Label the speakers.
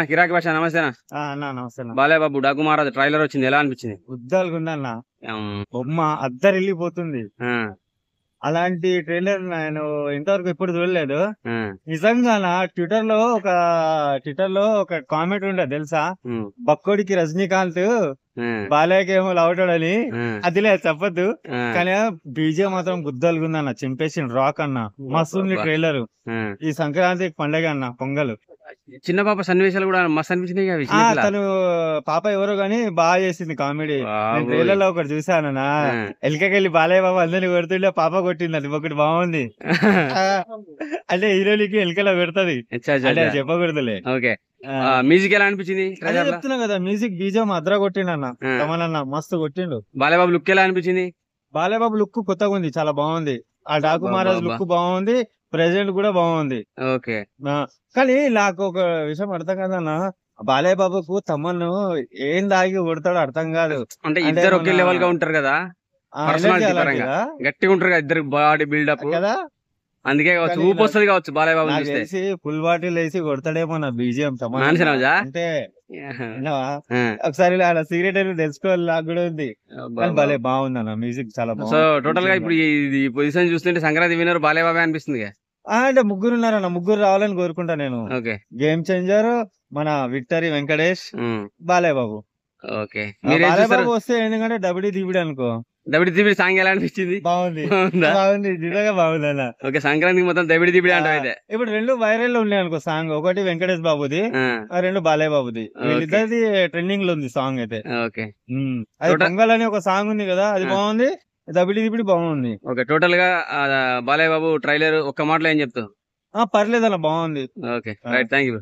Speaker 1: కిరాక్ భాష నమస్తేనా.
Speaker 2: అన్నా నమస్తే అన్న.
Speaker 1: బాలయ్య బాబు డాకు మహారాజ్ ట్రైలర్ వచ్చింది, ఎలా అనిపించింది?
Speaker 2: ఉద్దాలుగుందన్న
Speaker 1: ఉమ్,
Speaker 2: బొమ్మ అద్దరిల్లిపోతుంది.
Speaker 1: ఆ,
Speaker 2: అలాంటి ట్రైలర్ నేను ఇంతవరకు ఎప్పుడు చూడలేదు.
Speaker 1: ఆ,
Speaker 2: నిజంగా ట్విట్టర్ లో ఒక కామెంట్ ఉండే తెలుసా,
Speaker 1: ఉమ్,
Speaker 2: బక్కోడికి రజనీకాంత్
Speaker 1: ఆ,
Speaker 2: బాలయ్యకి ఏమో లవటాడని.
Speaker 1: ఆ,
Speaker 2: అది లేదు చెప్పద్దు,
Speaker 1: ఆ,
Speaker 2: కానీ బీజే మాత్రం గుద్దలుగుందన్న, చింపేసిన రాక్ అన్న. మస్తు ఉంది
Speaker 1: అబ్బా.
Speaker 2: ట్రైలర్.
Speaker 1: ఆ.
Speaker 2: ఈ సంక్రాంతి పండగ అన్న, పొంగల్.
Speaker 1: చిన్న పాప సన్నివేశాలు కూడా మస్తు అనిపించినాయి అవి, చిన్నపిల్ల.
Speaker 2: తను పాప ఎవరో గాని బాగా చేసింది కామెడీ. నేను
Speaker 1: బాబోయ్.
Speaker 2: ట్రైలర్ లో ఒకటి చూసానన్నా,
Speaker 1: ఆ.
Speaker 2: ఎలికకెళ్ళి బాలయ్య బాబు అందరిని కొడుతుండే పాప కొట్టింది. అది ఒకటి బాగుంది. ఆ, అంటే హీరోలకి ఎలికలో పెడతది.
Speaker 1: అచ్చా, అచ్చా,
Speaker 2: అంటే
Speaker 1: అచ్చా.
Speaker 2: చెప్పకూడదులే.
Speaker 1: ఓకే.
Speaker 2: ఆ,
Speaker 1: మ్యూజిక్ ఎలా అనిపించింది
Speaker 2: అదే
Speaker 1: ట్రైలర్ లో?
Speaker 2: చెప్తున్నా కదా, మ్యూజిక్ బీజం అద్రా కొట్టిండన్న.
Speaker 1: ఆ.
Speaker 2: తమనన్న మస్తు కొట్టిండు.
Speaker 1: బాలయ్య బాబు లుక్ ఎలా అనిపించింది?
Speaker 2: బాలయ్య బాబు లుక్ కొత్తగా ఉంది, చాలా బాగుంది. ఆ డాకు
Speaker 1: అబ్బా,
Speaker 2: మహారాజ్
Speaker 1: అబ్బా.
Speaker 2: లుక్ బాగుంది, ప్రెజెంట్ కూడా బాగుంది.
Speaker 1: ఓకే.
Speaker 2: ఆ, కానీ నాకు ఒక విషయం అర్థం కాదన్న, బాలయ్య బాబుకు తమ్మను ఏం దాగి కొడతాడో అర్థం కాదు.
Speaker 1: అంటే
Speaker 2: అంటే
Speaker 1: ఇద్దరు ఒకే
Speaker 2: మన
Speaker 1: లెవెల్ గా ఉంటారు కదా,
Speaker 2: ఎనర్జీ
Speaker 1: పర్సనాలిటీ పరంగా
Speaker 2: అలాంటిదా
Speaker 1: గట్టిగా ఉంటారు కదా, ఇద్దరు బాడీ బిల్డప్.
Speaker 2: కదా.
Speaker 1: అందుకే కావచ్చు,
Speaker 2: కానీ
Speaker 1: ఊపు వస్తుంది కావచ్చు బాలయ్య బాబు
Speaker 2: నాకు
Speaker 1: చూస్తే.
Speaker 2: తెలిసి ఫుల్ బాటిల్ వేసి కొడతాడేమో నా బీజిఎం
Speaker 1: మానసి రాజా?
Speaker 2: అంటే. విన్నావా?
Speaker 1: ఆ.
Speaker 2: ఒకసారి ఆడ సీక్రెట్ అని తెలుసుకోవాలి, నాకు కూడా ఉంది.
Speaker 1: అబ్బా,
Speaker 2: కానీ
Speaker 1: అబ్బా.
Speaker 2: భలే బాగుంది అన్న, మ్యూజిక్ చాలా
Speaker 1: సో
Speaker 2: బాగుంది.
Speaker 1: టోటల్ గా
Speaker 2: BGM
Speaker 1: ఇప్పుడు ఈ పొజిషన్ చూస్తుంటే సంక్రాంతి విన్నర్ బాలయ్య బాబే అనిపిస్తుంది.
Speaker 2: అంటే ముగ్గురు ఉన్నారన్న, ముగ్గురు రావాలని కోరుకుంటా నేను.
Speaker 1: ఓకే.
Speaker 2: గేమ్ చేంజర్, మన విక్టరీ వెంకటేష్, బాలయ్య బాబు.
Speaker 1: ఓకే.
Speaker 2: ఆ
Speaker 1: మీరేం
Speaker 2: బాలయ్య
Speaker 1: చూస్తారు?
Speaker 2: బాబు వస్తే ఎందుకంటే డబుడి దిబిడి అనుకో.
Speaker 1: దబిడి దిబిడి సాంగ్ ఎలా అనిపించింది?
Speaker 2: బాగుంది.
Speaker 1: బాగుందా?
Speaker 2: బాగుంది, నిజంగా బాగుంది అన్న.
Speaker 1: ఓకే, సంక్రాంతికి మొత్తం దబిడి దిబిడి అంటావు అయితే.
Speaker 2: ఇప్పుడు రెండు వైరల్ లో ఉన్నాయి అనుకో సాంగ్. ఒకటి వెంకటేష్ బాబుది,
Speaker 1: ఆ,
Speaker 2: ఆ రెండు బాలయ్య బాబుది. వీళ్ళిద్దరిది ట్రెండింగ్ లో ఉంది సాంగ్ అయితే.
Speaker 1: ఓకే.
Speaker 2: అది
Speaker 1: టోటల్
Speaker 2: పొంగల్ అని ఒక సాంగ్ ఉంది కదా, అది
Speaker 1: ఆ.
Speaker 2: బాగుంది. దబిడి దిబిడి బాగుంది.
Speaker 1: ఓకే, టోటల్ గా బాలయ్య బాబు ట్రైలర్ ఒక్క మాటలో ఏం చెప్తావు?
Speaker 2: పర్లేదన్న, బాగుంది.
Speaker 1: Okay, right, thank you.